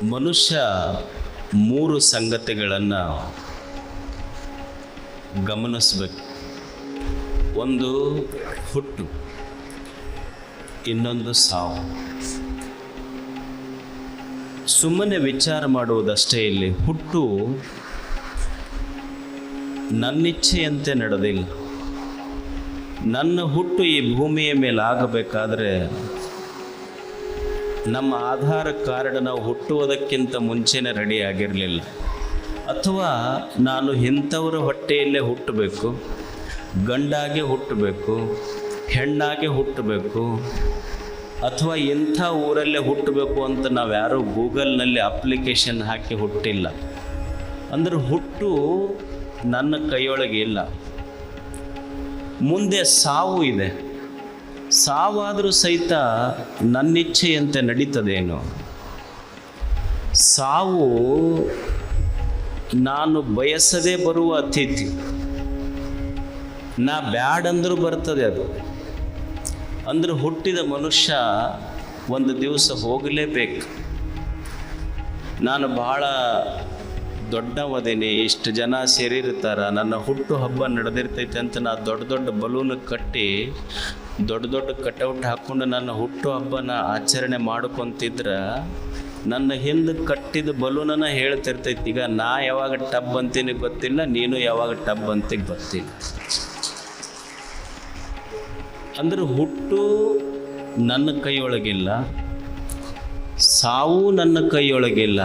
ಮನುಷ್ಯ ಮೂರು ಸಂಗತಿಗಳನ್ನು ಗಮನಿಸಬೇಕು. ಒಂದು ಹುಟ್ಟು, ಇನ್ನೊಂದು ಸಾವು. ಸುಮ್ಮನೆ ವಿಚಾರ ಮಾಡುವುದಷ್ಟೇ. ಇಲ್ಲಿ ಹುಟ್ಟು ನನ್ನಿಚ್ಛೆಯಂತೆ ನಡೆದಿಲ್ಲ. ನನ್ನ ಹುಟ್ಟು ಈ ಭೂಮಿಯ ಮೇಲೆ ಆಗಬೇಕಾದ್ರೆ ನಮ್ಮ ಆಧಾರ್ ಕಾರ್ಡ್ ನಾವು ಹುಟ್ಟುವುದಕ್ಕಿಂತ ಮುಂಚೆನೇ ರೆಡಿ ಆಗಿರಲಿಲ್ಲ. ಅಥವಾ ನಾನು ಇಂಥವರ ಹೊಟ್ಟೆಯಲ್ಲೇ ಹುಟ್ಟಬೇಕು, ಗಂಡಾಗೆ ಹುಟ್ಟಬೇಕು, ಹೆಣ್ಣಾಗೆ ಹುಟ್ಟಬೇಕು, ಅಥವಾ ಇಂಥ ಊರಲ್ಲೇ ಹುಟ್ಟಬೇಕು ಅಂತ ನಾವು ಯಾರೂ ಗೂಗಲ್ನಲ್ಲಿ ಅಪ್ಲಿಕೇಶನ್ ಹಾಕಿ ಹುಟ್ಟಿಲ್ಲ. ಅಂದ್ರೆ ಹುಟ್ಟು ನನ್ನ ಕೈಯೊಳಗೆ ಇಲ್ಲ. ಮುಂದೆ ಸಾವು ಇದೆ. ಸಾವಾದರೂ ಸಹಿತ ನನ್ನಿಚ್ಛೆಯಂತೆ ನಡೀತದೇನು? ಸಾವು ನಾನು ಬಯಸದೇ ಬರುವ ಅತಿಥಿ. ನಾ ಬ್ಯಾಡಂದ್ರೂ ಬರ್ತದೆ ಅದು. ಅಂದ್ರೆ ಹುಟ್ಟಿದ ಮನುಷ್ಯ ಒಂದು ದಿವಸ ಹೋಗಲೇಬೇಕು. ನಾನು ಬಹಳ ದೊಡ್ಡವದೇನೆ, ಇಷ್ಟು ಜನ ಸೇರಿರ್ತಾರ, ನನ್ನ ಹುಟ್ಟು ಹಬ್ಬ ನಡೆದಿರ್ತೈತೆ ಅಂತ ನಾ ದೊಡ್ಡ ದೊಡ್ಡ ಬಲೂನ್ ಕಟ್ಟಿ ದೊಡ್ಡ ದೊಡ್ಡ ಕಟೌಟ್ ಹಾಕ್ಕೊಂಡು ನನ್ನ ಹುಟ್ಟು ಹಬ್ಬನ ಆಚರಣೆ ಮಾಡ್ಕೊತಿದ್ರೆ ನನ್ನ ಹಿಂದೆ ಕಟ್ಟಿದ ಬಲೂನನ್ನ ಹೇಳ್ತಿರ್ತೈತಿ. ಈಗ ನಾ ಯಾವಾಗ ಟಬ್ ಅಂತೀನಿ ಗೊತ್ತಿಲ್ಲ, ನೀನು ಯಾವಾಗ ಟಬ್ ಅಂತೀಗ ಗೊತ್ತಿಲ್ಲ. ಅಂದ್ರೆ ಹುಟ್ಟು ನನ್ನ ಕೈಯೊಳಗಿಲ್ಲ, ಸಾವು ನನ್ನ ಕೈಯೊಳಗಿಲ್ಲ.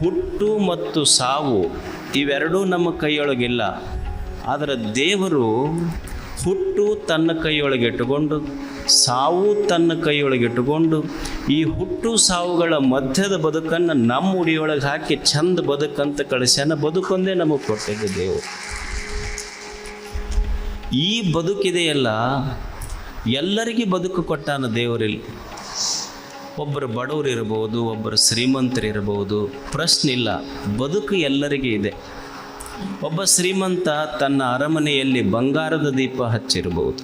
ಹುಟ್ಟು ಮತ್ತು ಸಾವು ಇವೆರಡೂ ನಮ್ಮ ಕೈಯೊಳಗಿಲ್ಲ. ಆದರೆ ದೇವರು ಹುಟ್ಟು ತನ್ನ ಕೈಯೊಳಗಿಟ್ಟುಕೊಂಡು, ಸಾವು ತನ್ನ ಕೈಯೊಳಗಿಟ್ಟುಕೊಂಡು, ಈ ಹುಟ್ಟು ಸಾವುಗಳ ಮಧ್ಯದ ಬದುಕನ್ನು ನಮ್ಮ ಉಡಿಯೊಳಗೆ ಹಾಕಿ ಚಂದ ಬದುಕಂತ ಕಳಿಸ್ಯಾನ. ಬದುಕೊಂದೇ ನಮಗೆ ಕೊಟ್ಟಿದ್ದ ದೇವರು. ಈ ಬದುಕಿದೆಯಲ್ಲ, ಎಲ್ಲರಿಗೂ ಬದುಕು ಕೊಟ್ಟಾನ ದೇವರಲ್ಲಿ. ಒಬ್ಬರು ಬಡವರು ಇರ್ಬೋದು, ಒಬ್ಬರು ಶ್ರೀಮಂತರಿರ್ಬೋದು, ಪ್ರಶ್ನೆ ಇಲ್ಲ, ಬದುಕು ಎಲ್ಲರಿಗೂ ಇದೆ. ಒಬ್ಬ ಶ್ರೀಮಂತ ತನ್ನ ಅರಮನೆಯಲ್ಲಿ ಬಂಗಾರದ ದೀಪ ಹಚ್ಚಿರ್ಬೋದು,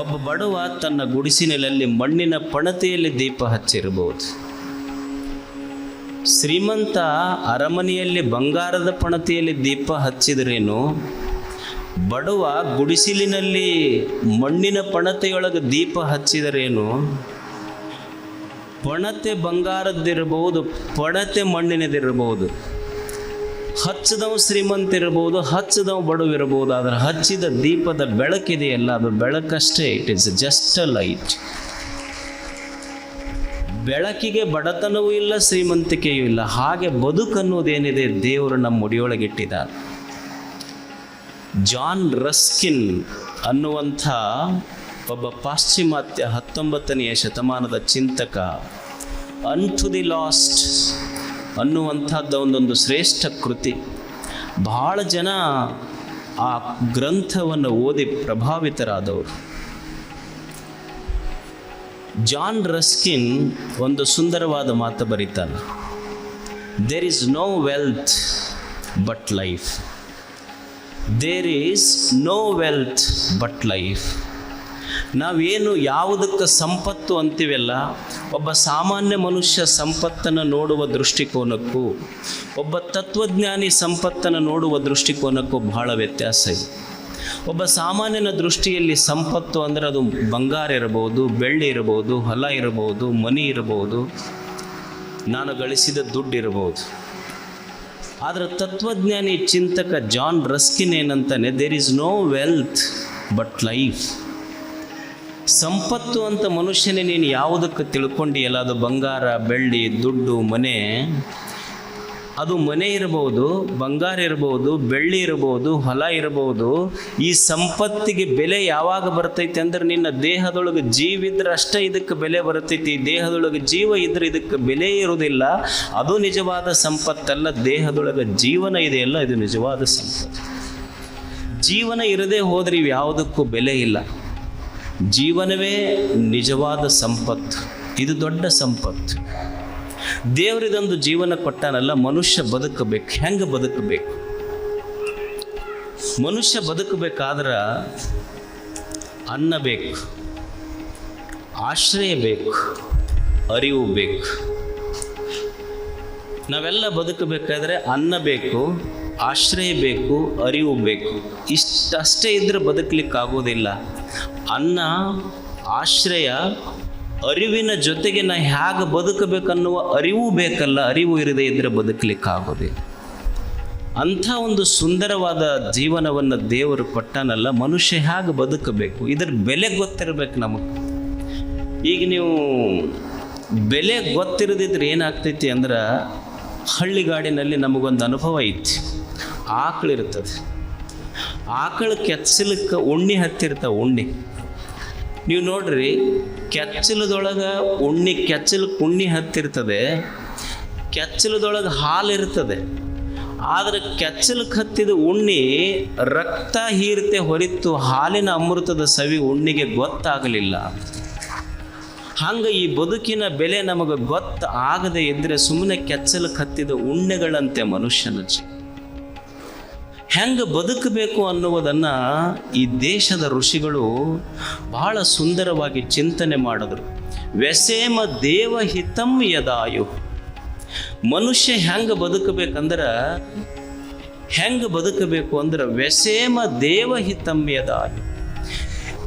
ಒಬ್ಬ ಬಡವ ತನ್ನ ಗುಡಿಸಿನಲ್ಲಿ ಮಣ್ಣಿನ ಪಣತೆಯಲ್ಲಿ ದೀಪ ಹಚ್ಚಿರ್ಬೋದು. ಶ್ರೀಮಂತ ಅರಮನೆಯಲ್ಲಿ ಬಂಗಾರದ ಪಣತೆಯಲ್ಲಿ ದೀಪ ಹಚ್ಚಿದ್ರೇನು, ಬಡವ ಗುಡಿಸಿಲಿನಲ್ಲಿ ಮಣ್ಣಿನ ಪಣತೆಯೊಳಗೆ ದೀಪ ಹಚ್ಚಿದರೇನು? ಪಣತೆ ಬಂಗಾರದ್ದಿರ್ಬೋದು, ಪಣತೆ ಮಣ್ಣಿನದಿರ್ಬೋದು. ಹಚ್ಚದವು ಶ್ರೀಮಂತ ಇರ್ಬೋದು, ಹಚ್ಚದವು ಬಡವಿರ್ಬೋದು. ಆದರೆ ಹಚ್ಚಿದ ದೀಪದ ಬೆಳಕಿದೆಯಲ್ಲ, ಅದು ಬೆಳಕಷ್ಟೇ. It is just a light. ಬೆಳಕಿಗೆ ಬಡತನವೂ ಇಲ್ಲ, ಶ್ರೀಮಂತಿಕೆಯೂ ಇಲ್ಲ. ಹಾಗೆ ಬದುಕನ್ನುವುದೇನಿದೆ ದೇವರು ನಮ್ಮ ಮುಡಿಯೊಳಗಿಟ್ಟಿದ್ದಾರೆ. ಜಾನ್ ರಸ್ಕಿನ್ ಅನ್ನುವಂಥ ಒಬ್ಬ ಪಾಶ್ಚಿಮಾತ್ಯ 19ನೇ ಶತಮಾನದ ಚಿಂತಕ ಅನ್ಟು ದಿ ಲಾಸ್ಟ್ ಅನ್ನುವಂಥದ್ದು ಒಂದೊಂದು ಶ್ರೇಷ್ಠ ಕೃತಿ. ಬಹಳ ಜನ ಆ ಗ್ರಂಥವನ್ನು ಓದಿ ಪ್ರಭಾವಿತರಾದವರು. ಜಾನ್ ರಸ್ಕಿನ್ ಒಂದು ಸುಂದರವಾದ ಮಾತು ಬರೀತಾನೆ. There is no wealth but life. There is no wealth but life. ನಾವೇನು ಯಾವುದಕ್ಕೆ ಸಂಪತ್ತು ಅಂತೀವಲ್ಲ, ಒಬ್ಬ ಸಾಮಾನ್ಯ ಮನುಷ್ಯ ಸಂಪತ್ತನ್ನು ನೋಡುವ ದೃಷ್ಟಿಕೋನಕ್ಕೂ ಒಬ್ಬ ತತ್ವಜ್ಞಾನಿ ಸಂಪತ್ತನ್ನು ನೋಡುವ ದೃಷ್ಟಿಕೋನಕ್ಕೂ ಬಹಳ ವ್ಯತ್ಯಾಸ ಇದೆ. ಒಬ್ಬ ಸಾಮಾನ್ಯನ ದೃಷ್ಟಿಯಲ್ಲಿ ಸಂಪತ್ತು ಅಂದರೆ ಅದು ಬಂಗಾರ ಇರಬಹುದು, ಬೆಳ್ಳಿ ಇರಬಹುದು, ಹೊಲ ಇರಬಹುದು, ಮನಿ ಇರಬಹುದು, ನಾನು ಗಳಿಸಿದ ದುಡ್ಡು ಇರಬಹುದು. ಆದರೆ ತತ್ವಜ್ಞಾನಿ ಚಿಂತಕ ಜಾನ್ ರಸ್ಕಿನ್ ಏನಂತಾನೆ, there is no wealth but life. ಸಂಪತ್ತು ಅಂತ ಮನುಷ್ಯನೇ ನೀನು ಯಾವುದಕ್ಕೆ ತಿಳ್ಕೊಂಡಿಯಲ್ಲ, ಅದು ಬಂಗಾರ, ಬೆಳ್ಳಿ, ದುಡ್ಡು, ಮನೆ. ಅದು ಮನೆ ಇರಬಹುದು, ಬಂಗಾರ ಇರಬಹುದು, ಬೆಳ್ಳಿ ಇರಬಹುದು, ಹೊಲ ಇರಬಹುದು. ಈ ಸಂಪತ್ತಿಗೆ ಬೆಲೆ ಯಾವಾಗ ಬರ್ತೈತೆ ಅಂದ್ರೆ ನಿನ್ನ ದೇಹದೊಳಗೆ ಜೀವ ಇದ್ರೆ ಅಷ್ಟೇ ಇದಕ್ಕೆ ಬೆಲೆ ಬರ್ತೈತಿ. ದೇಹದೊಳಗೆ ಜೀವ ಇದ್ರೆ ಇದಕ್ಕೆ ಬೆಲೆ ಇರುವುದಿಲ್ಲ. ಅದು ನಿಜವಾದ ಸಂಪತ್ತಲ್ಲ. ದೇಹದೊಳಗೆ ಜೀವನ ಇದೆಯಲ್ಲ, ಇದು ನಿಜವಾದ ಸಂಪತ್ತು. ಜೀವನ ಇರದೇ ಹೋದ್ರೆ ಇವು ಯಾವುದಕ್ಕೂ ಬೆಲೆ ಇಲ್ಲ. ಜೀವನವೇ ನಿಜವಾದ ಸಂಪತ್ತು. ಇದು ದೊಡ್ಡ ಸಂಪತ್ತು. ದೇವರಿದೊಂದು ಜೀವನ ಕೊಟ್ಟಾನಲ್ಲ, ಮನುಷ್ಯ ಬದುಕಬೇಕು. ಹೆಂಗೆ ಬದುಕಬೇಕು? ಮನುಷ್ಯ ಬದುಕಬೇಕಾದ್ರೆ ಅನ್ನ ಬೇಕು, ಆಶ್ರಯ ಬೇಕು, ಅರಿವು ಬೇಕು. ನಾವೆಲ್ಲ ಬದುಕಬೇಕಾದ್ರೆ ಅನ್ನ ಬೇಕು, ಆಶ್ರಯ ಬೇಕು, ಅರಿವು ಬೇಕು. ಇಷ್ಟಷ್ಟೇ ಇದ್ದರೆ ಬದುಕಲಿಕ್ಕಾಗೋದಿಲ್ಲ. ಅನ್ನ, ಆಶ್ರಯ, ಅರಿವಿನ ಜೊತೆಗೆ ನಾ ಹೇಗೆ ಬದುಕಬೇಕನ್ನುವ ಅರಿವು ಬೇಕಲ್ಲ. ಅರಿವು ಇರದೇ ಇದ್ದರೆ ಬದುಕಲಿಕ್ಕಾಗೋದಿಲ್ಲ. ಅಂಥ ಒಂದು ಸುಂದರವಾದ ಜೀವನವನ್ನು ದೇವರು ಕೊಟ್ಟಾನಲ್ಲ. ಮನುಷ್ಯ ಹೇಗೆ ಬದುಕಬೇಕು, ಇದರ ಬೆಲೆ ಗೊತ್ತಿರಬೇಕು ನಮಗೆ. ಈಗ ನೀವು ಬೆಲೆ ಗೊತ್ತಿರದಿದ್ರೆ ಏನಾಗ್ತೈತಿ ಅಂದ್ರೆ, ಹಳ್ಳಿಗಾಡಿನಲ್ಲಿ ನಮಗೊಂದು ಅನುಭವ ಐತಿ. ಆಕಳಿರ್ತದೆ, ಆಕಳು ಕೆಚ್ಚಲಕ್ಕೆ ಉಣ್ಣಿ ಹತ್ತಿರ್ತಾವೆ. ಉಣ್ಣಿ ನೀವು ನೋಡ್ರಿ, ಕೆಚ್ಚಲದೊಳಗೆ ಕೆಚ್ಚಲಕ್ಕೆ ಉಣ್ಣಿ ಹತ್ತಿರ್ತದೆ, ಕೆಚ್ಚಲದೊಳಗೆ ಹಾಲು ಇರ್ತದೆ. ಆದರೆ ಕೆಚ್ಚಲಕ್ಕೆ ಹತ್ತಿದ ಉಣ್ಣಿ ರಕ್ತ ಹೀರ್ತೆ ಹೊರಿತು ಹಾಲಿನ ಅಮೃತದ ಸವಿ ಉಣ್ಣಿಗೆ ಗೊತ್ತಾಗಲಿಲ್ಲ. ಹಂಗೆ ಈ ಬದುಕಿನ ಬೆಲೆ ನಮಗೆ ಗೊತ್ತಾಗದೆ ಇದ್ದರೆ ಸುಮ್ಮನೆ ಕೆಚ್ಚಲಕ್ಕೆ ಹತ್ತಿದ ಉಣ್ಣೆಗಳಂತೆ ಮನುಷ್ಯನ ಜೀವ. ಹೆಂಗೆ ಬದುಕಬೇಕು ಅನ್ನುವುದನ್ನು ಈ ದೇಶದ ಋಷಿಗಳು ಬಹಳ ಸುಂದರವಾಗಿ ಚಿಂತನೆ ಮಾಡಿದ್ರು. ವ್ಯಸೇಮ ದೇವಹಿತಂ ಯದಾಯು. ಮನುಷ್ಯ ಹೆಂಗೆ ಬದುಕಬೇಕಂದ್ರೆ, ವ್ಯಸೇಮ ದೇವಹಿತಂ ಯದಾಯು.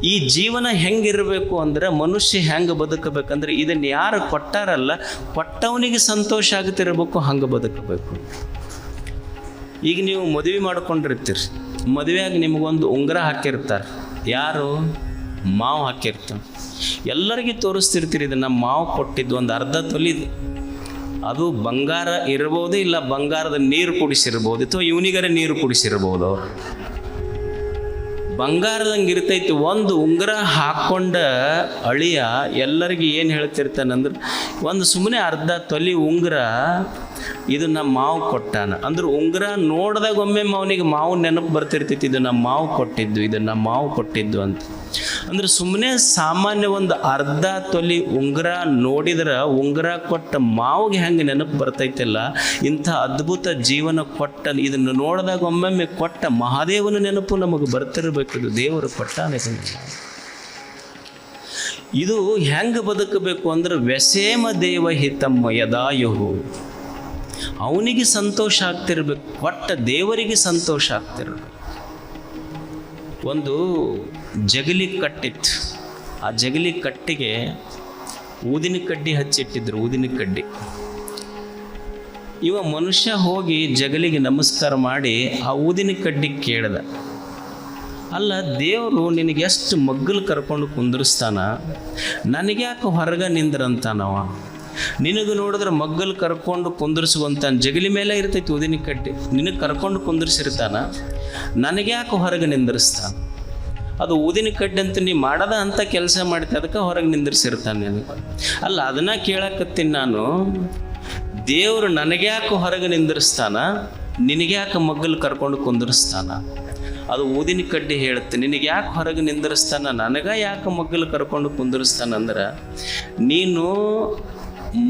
ಈ ಜೀವನ ಹೆಂಗಿರಬೇಕು ಅಂದ್ರೆ, ಮನುಷ್ಯ ಹೆಂಗೆ ಬದುಕಬೇಕಂದ್ರೆ, ಇದನ್ನು ಯಾರು ಕೊಟ್ಟಾರಲ್ಲ, ಕೊಟ್ಟವನಿಗೆ ಸಂತೋಷ ಆಗ್ತಿರ್ಬೇಕು, ಹಂಗೆ ಬದುಕಬೇಕು. ಈಗ ನೀವು ಮದುವೆ ಮಾಡ್ಕೊಂಡಿರ್ತೀರಿ, ಮದುವೆಯಾಗಿ ನಿಮಗೊಂದು ಉಂಗುರ ಹಾಕಿರ್ತಾರೆ. ಯಾರು? ಮಾವು ಹಾಕಿರ್ತಾನೆ. ಎಲ್ಲರಿಗೂ ತೋರಿಸ್ತಿರ್ತೀರಿ, ಇದು ನಮ್ಮ ಮಾವು ಕೊಟ್ಟಿದ್ದು, ಒಂದು ಅರ್ಧ ತೊಲಿದು. ಅದು ಬಂಗಾರ ಇರ್ಬೋದು, ಇಲ್ಲ ಬಂಗಾರದ ನೀರು ಕುಡಿಸಿರ್ಬೋದು, ಅಥವಾ ಇವನಿಗರ ನೀರು ಕುಡಿಸಿರ್ಬೋದು. ಅವರು ಬಂಗಾರದಂಗೆ ಇರ್ತೈತಿ. ಒಂದು ಉಂಗುರ ಹಾಕ್ಕೊಂಡ ಅಳಿಯ ಎಲ್ಲರಿಗೂ ಏನು ಹೇಳ್ತಿರ್ತಾನಂದ್ರೆ, ಒಂದು ಸುಮ್ಮನೆ ಅರ್ಧ ತೊಲಿ ಉಂಗುರ, ಇದು ನಮ್ಮ ಮಾವು ಕೊಟ್ಟಾನ ಅಂದ್ರೆ, ಉಂಗುರ ನೋಡಿದಾಗ ಒಮ್ಮೆ ಅವನಿಗೆ ಮಾವು ನೆನಪು ಬರ್ತಿರ್ತೈತಿ, ಇದು ನಮ್ಮ ಮಾವು ಕೊಟ್ಟಿದ್ದು, ಇದು ನಮ್ಮ ಮಾವು ಕೊಟ್ಟಿದ್ದು ಅಂತ. ಅಂದ್ರೆ ಸುಮ್ಮನೆ ಸಾಮಾನ್ಯ ಒಂದು ಅರ್ಧ ತೊಲಿ ಉಂಗುರ ನೋಡಿದ್ರೆ ಉಂಗುರ ಕೊಟ್ಟ ಮಾವಿಗೆ ಹೆಂಗೆ ನೆನಪು ಬರ್ತೈತಲ್ಲ, ಇಂಥ ಅದ್ಭುತ ಜೀವನ ಕೊಟ್ಟ, ಇದನ್ನು ನೋಡಿದಾಗ ಒಮ್ಮೊಮ್ಮೆ ಕೊಟ್ಟ ಮಹಾದೇವನ ನೆನಪು ನಮಗೆ ಬರ್ತಿರ್ಬೇಕು. ಇದು ದೇವರು ಕೊಟ್ಟಾನೆ. ಇದು ಹೆಂಗೆ ಬದುಕಬೇಕು ಅಂದ್ರೆ, ವ್ಯಸೇಮ ದೇವಹಿತಮ್ಮ ಯದಾಯುಹು. ಅವನಿಗೆ ಸಂತೋಷ ಆಗ್ತಿರ್ಬೇಕು, ಕೊಟ್ಟ ದೇವರಿಗೆ ಸಂತೋಷ ಆಗ್ತಿರ್ಬೇಕು. ಒಂದು ಜಗಲಿ ಕಟ್ಟಿತ್ತು. ಆ ಜಗಲಿ ಕಟ್ಟಿಗೆ ಊದಿನ ಕಡ್ಡಿ ಹಚ್ಚಿಟ್ಟಿದ್ರು. ಊದಿನ ಕಡ್ಡಿ ಇವ ಮನುಷ್ಯ ಹೋಗಿ ಜಗಲಿಗೆ ನಮಸ್ಕಾರ ಮಾಡಿ ಆ ಊದಿನ ಕಡ್ಡಿ ಕೇಳ್ದ, ಅಲ್ಲ ದೇವರು ನಿನಗೆ ಎಷ್ಟು ಮಗ್ಗಲು ಕರ್ಕೊಂಡು ಕುಂದಿರಿಸ್ತಾನ, ನನಗೆ ಯಾಕೆ ಹೊರಗೆ ನಿಂದ್ರಂತಾನವ. ನಿನಗೆ ನೋಡಿದ್ರೆ ಮಗ್ಗಲು ಕರ್ಕೊಂಡು ಕುಂದಿರಿಸುವಂತ ಜಗಲಿ ಮೇಲೆ ಇರ್ತೈತಿ ಊದಿನ ಕಡ್ಡಿ, ನಿನಗೆ ಕರ್ಕೊಂಡು ಕುಂದಿರಿಸಿರ್ತಾನ, ನನಗೆ ಯಾಕೆ ಹೊರಗೆ ನಿಂದಿರಿಸ್ತಾನ. ಅದು ಊದಿನ ಕಡ್ಡಿ ಅಂತ ನೀ ಮಾಡದ ಅಂತ ಕೆಲಸ ಮಾಡ್ತಿ, ಅದಕ್ಕೆ ಹೊರಗೆ ನಿಂದಿರಿಸಿರ್ತಾನೆ ನನಗೆ. ಅಲ್ಲ, ಅದನ್ನ ಕೇಳಕತ್ತೀನಿ ನಾನು, ದೇವರು ನನಗೆ ಯಾಕೆ ಹೊರಗೆ ನಿಂದಿರಿಸ್ತಾನ, ನಿನಗೆ ಯಾಕೆ ಮಗ್ಗಲು ಕರ್ಕೊಂಡು ಕುಂದಿರಿಸ್ತಾನ. ಅದು ಊದಿನ ಕಡ್ಡಿ ಹೇಳುತ್ತೆ, ನಿನಗೆ ಯಾಕೆ ಹೊರಗೆ ನಿಂದಿರಿಸ್ತಾನ, ನನಗೆ ಯಾಕೆ ಮಗ್ಗಲು ಕರ್ಕೊಂಡು ಕುಂದಿರಿಸ್ತಾನಂದ್ರೆ, ನೀನು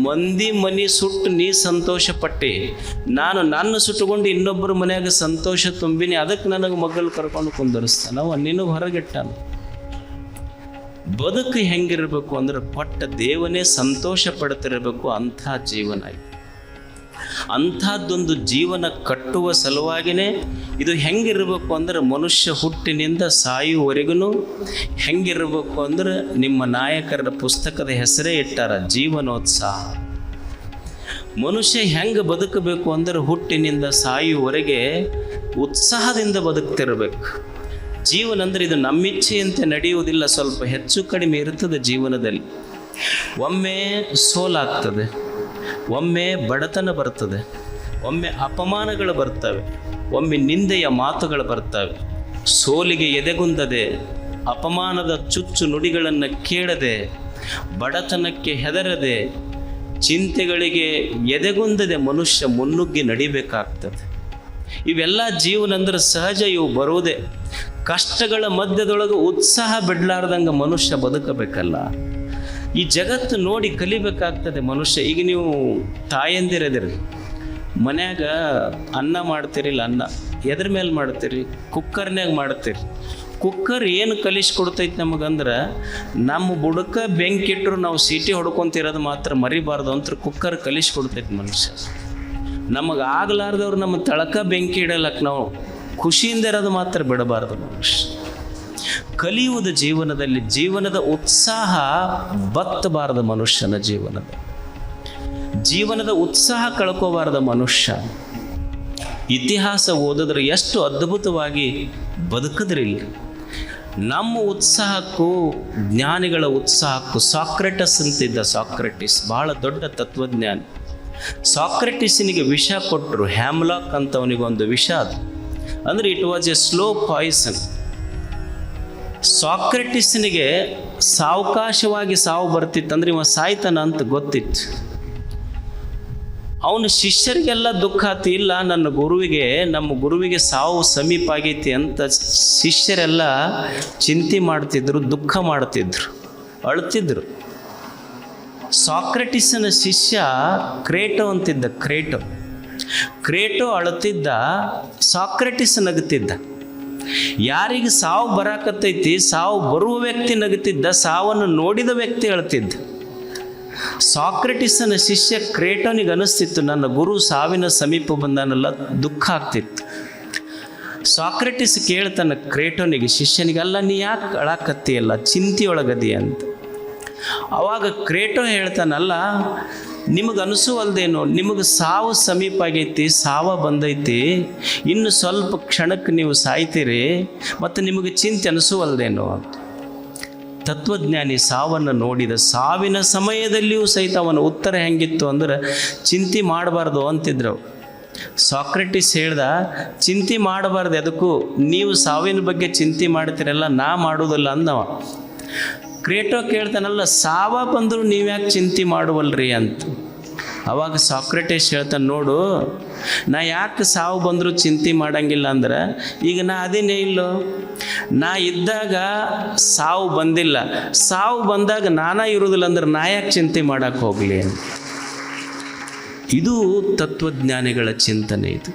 ಮಂದಿ ಮನೆ ಸುಟ್ಟು ನೀ ಸಂತೋಷ ಪಟ್ಟಿ, ನಾನು ನನ್ನ ಸುಟ್ಟುಕೊಂಡು ಇನ್ನೊಬ್ಬರ ಮನೆಯಾಗ ಸಂತೋಷ ತುಂಬಿನಿ, ಅದಕ್ಕೆ ನನಗೆ ಮಗ್ಗಲು ಕರ್ಕೊಂಡು ಕುಂದಿರಿಸ್ತಾನ, ನಿನಗೆ ಹೊರಗಿಟ್ಟಾನ. ಬದುಕು ಹೆಂಗಿರಬೇಕು ಅಂದ್ರೆ, ಕೊಟ್ಟ ದೇವನೇ ಸಂತೋಷ ಪಡ್ತಿರಬೇಕು. ಅಂಥ ಜೀವನ ಇದು. ಅಂಥದ್ದೊಂದು ಜೀವನ ಕಟ್ಟುವ ಸಲುವಾಗಿನೇ ಇದು ಹೆಂಗಿರಬೇಕು ಅಂದ್ರೆ, ಮನುಷ್ಯ ಹುಟ್ಟಿನಿಂದ ಸಾಯುವವರೆಗೂ ಹೆಂಗಿರಬೇಕು ಅಂದ್ರೆ, ನಿಮ್ಮ ನಾಯಕರ ಪುಸ್ತಕದ ಹೆಸರೇ ಇಟ್ಟಾರ, ಜೀವನೋತ್ಸಾಹ. ಮನುಷ್ಯ ಹೆಂಗೆ ಬದುಕಬೇಕು ಅಂದ್ರೆ, ಹುಟ್ಟಿನಿಂದ ಸಾಯುವವರೆಗೆ ಉತ್ಸಾಹದಿಂದ ಬದುಕ್ತಿರ್ಬೇಕು. ಜೀವನ ಅಂದ್ರೆ ಇದು ನಮ್ಮಿಚ್ಛೆಯಂತೆ ನಡೆಯುವುದಿಲ್ಲ, ಸ್ವಲ್ಪ ಹೆಚ್ಚು ಕಡಿಮೆ ಇರ್ತದೆ ಜೀವನದಲ್ಲಿ. ಒಮ್ಮೆ ಸೋಲಾಗ್ತದೆ, ಒಮ್ಮೆ ಬಡತನ ಬರ್ತದೆ, ಒಮ್ಮೆ ಅಪಮಾನಗಳು ಬರ್ತವೆ, ಒಮ್ಮೆ ನಿಂದೆಯ ಮಾತುಗಳು ಬರ್ತವೆ. ಸೋಲಿಗೆ ಎದೆಗುಂದದೆ, ಅಪಮಾನದ ಚುಚ್ಚು ನುಡಿಗಳನ್ನು ಕೇಳದೆ, ಬಡತನಕ್ಕೆ ಹೆದರದೆ, ಚಿಂತೆಗಳಿಗೆ ಎದೆಗುಂದದೆ ಮನುಷ್ಯ ಮುನ್ನುಗ್ಗಿ ನಡಿಬೇಕಾಗ್ತದೆ. ಇವೆಲ್ಲ ಜೀವನ ಅಂದ್ರೆ ಸಹಜ, ಇವು ಬರುವುದೇ. ಕಷ್ಟಗಳ ಮಧ್ಯದೊಳಗೆ ಉತ್ಸಾಹ ಬಿಡ್ಲಾರ್ದಂಗೆ ಮನುಷ್ಯ ಬದುಕಬೇಕಲ್ಲ. ಈ ಜಗತ್ತು ನೋಡಿ ಕಲಿಬೇಕಾಗ್ತದೆ ಮನುಷ್ಯ. ಈಗ ನೀವು ತಾಯಂದಿರದಿರಿ, ಮನ್ಯಾಗ ಅನ್ನ ಮಾಡ್ತೀರಿಲ್ಲ, ಅನ್ನ ಎದ್ರ ಮೇಲೆ ಮಾಡ್ತೀರಿ? ಕುಕ್ಕರ್ನ್ಯಾಗ ಮಾಡ್ತೀರಿ. ಕುಕ್ಕರ್ ಏನು ಕಲಿಸ್ಕೊಡ್ತೈತೆ ನಮಗಂದ್ರೆ ನಮ್ಮ ಬುಡಕ ಬೆಂಕಿ ಇಟ್ಟರು ನಾವು ಸೀಟಿ ಹೊಡ್ಕೊತಿರೋದು ಮಾತ್ರ ಮರಿಬಾರ್ದು ಅಂತ ಕುಕ್ಕರ್ ಕಲಿಸ್ಕೊಡ್ತೈತೆ ಮನುಷ್ಯ. ನಮಗೆ ಆಗಲಾರ್ದವ್ರು ನಮ್ಮ ತಳಕ ಬೆಂಕಿ ಇಡಲಕ್ಕೆ ನಾವು ಖುಷಿಯಿಂದ ಇರೋದು ಮಾತ್ರ ಬಿಡಬಾರ್ದು ಮನುಷ್ಯ. ಕಲಿಯುವುದು ಜೀವನದ ಉತ್ಸಾಹ ಬತ್ತಬಾರದು. ಮನುಷ್ಯನ ಜೀವನದ ಉತ್ಸಾಹ ಕಳ್ಕೋಬಾರ್ದು ಮನುಷ್ಯ. ಇತಿಹಾಸ ಓದಿದ್ರೆ ಎಷ್ಟು ಅದ್ಭುತವಾಗಿ ಬದುಕಿದ್ರಿಲ್ಲ. ನಮ್ಮ ಉತ್ಸಾಹಕ್ಕೂ ಜ್ಞಾನಿಗಳ ಉತ್ಸಾಹಕ್ಕೂ ಸಾಕ್ರೆಟಸ್ ಅಂತಿದ್ದ. ಸಾಕ್ರೆಟಿಸ್ ಭಾಳ ದೊಡ್ಡ ತತ್ವಜ್ಞಾನಿ. ಸಾಕ್ರೆಟಿಸ್ನಿಗೆ ವಿಷ ಕೊಟ್ಟರು, ಹ್ಯಾಮ್ಲಾಕ್ ಅಂತ ಅವನಿಗೊಂದು ವಿಷ. ಅದು ಅಂದರೆ it was a slow poison. ಸಾಕ್ರೆಟಿಸ್ನಿಗೆ ಸಾವಕಾಶವಾಗಿ ಸಾವು ಬರ್ತಿತ್ತು, ಅಂದರೆ ಇವ ಸಾಯ್ತಾನ ಅಂತ ಗೊತ್ತಿತ್ತು. ಅವನ ಶಿಷ್ಯರಿಗೆಲ್ಲ ದುಃಖ ಆತಿ, ಇಲ್ಲ ನಮ್ಮ ಗುರುವಿಗೆ ಸಾವು ಸಮೀಪ ಆಗೈತಿ ಅಂತ ಶಿಷ್ಯರೆಲ್ಲ ಚಿಂತೆ ಮಾಡ್ತಿದ್ರು, ದುಃಖ ಮಾಡ್ತಿದ್ರು, ಅಳ್ತಿದ್ರು. ಸಾಕ್ರೆಟಿಸನ ಶಿಷ್ಯ ಕ್ರೇಟೋ ಅಂತಿದ್ದ. ಕ್ರೇಟೋ ಅಳುತ್ತಿದ್ದ, ಸಾಕ್ರೆಟಿಸ್ ನಗುತ್ತಿದ್ದ. ಯಾರಿಗೆ ಸಾವು ಬರಾಕತ್ತೈತಿ, ಸಾವು ಬರುವ ವ್ಯಕ್ತಿ ನಗುತ್ತಿದ್ದ, ಸಾವನ್ನು ನೋಡಿದ ವ್ಯಕ್ತಿ ಅಳ್ತಿದ್ದ. ಸಾಕ್ರೆಟಿಸನ ಶಿಷ್ಯ ಕ್ರೇಟೋನಿಗೆ ಅನಿಸ್ತಿತ್ತು, ನನ್ನ ಗುರು ಸಾವಿನ ಸಮೀಪ ಬಂದಾನಲ್ಲ, ದುಃಖ ಆಗ್ತಿತ್ತು. ಸಾಕ್ರೆಟಿಸ್ ಕೇಳ್ತಾನೆ ಕ್ರೇಟೋನಿಗೆ, ಶಿಷ್ಯನಿಗೆ, ಅಲ್ಲ ನೀ ಯಾಕೆ ಅಳಾಕತ್ತೀಯಲ್ಲ, ಚಿಂತೆಯೊಳಗದಿ ಅಂತ. ಆವಾಗ ಕ್ರೇಟೋ ಹೇಳ್ತಾನಲ್ಲ, ನಿಮಗೆ ಅನಿಸುವಲ್ದೇನೋ, ನಿಮಗೆ ಸಾವು ಸಮೀಪ ಆಗೈತಿ, ಸಾವ ಬಂದೈತಿ, ಇನ್ನು ಸ್ವಲ್ಪ ಕ್ಷಣಕ್ಕೆ ನೀವು ಸಾಯ್ತೀರಿ, ಮತ್ತು ನಿಮಗೆ ಚಿಂತೆ ಅನಿಸುವಲ್ದೇನೋ ಅಂತ. ತತ್ವಜ್ಞಾನಿ ಸಾವನ್ನು ನೋಡಿದ. ಸಾವಿನ ಸಮಯದಲ್ಲಿಯೂ ಸಹಿತ ಅವನ ಉತ್ತರ ಹೆಂಗಿತ್ತು ಅಂದ್ರೆ, ಚಿಂತೆ ಮಾಡಬಾರ್ದು ಅಂತಿದ್ರು. ಸಾಕ್ರೆಟಿಸ್ ಹೇಳ್ದ, ಚಿಂತೆ ಮಾಡಬಾರ್ದು, ಅದಕ್ಕೂ ನೀವು ಸಾವಿನ ಬಗ್ಗೆ ಚಿಂತೆ ಮಾಡ್ತೀರಲ್ಲ, ನಾ ಮಾಡೋದಲ್ಲ ಅಂದವ. ಕ್ರೇಟೋ ಕೇಳ್ತಾನಲ್ಲ, ಸಾವ ಬಂದರೂ ನೀವ್ಯಾಕೆ ಚಿಂತೆ ಮಾಡುವಲ್ರಿ ಅಂತ. ಅವಾಗ ಸಾಕ್ರೆಟಿಸ್ ಹೇಳ್ತಾನೆ, ನೋಡು, ನಾ ಯಾಕೆ ಸಾವು ಬಂದರೂ ಚಿಂತೆ ಮಾಡಂಗಿಲ್ಲ ಅಂದ್ರೆ, ಈಗ ನಾ ಅದೇನೇ ಇಲ್ಲೋ, ನಾ ಇದ್ದಾಗ ಸಾವು ಬಂದಿಲ್ಲ, ಸಾವು ಬಂದಾಗ ನಾನಾ ಇರೋದಿಲ್ಲ ಅಂದ್ರೆ ನಾ ಯಾಕೆ ಚಿಂತೆ ಮಾಡಕ್ಕೆ ಹೋಗಲಿ. ಇದು ತತ್ವಜ್ಞಾನಿಗಳ ಚಿಂತನೆ. ಇದು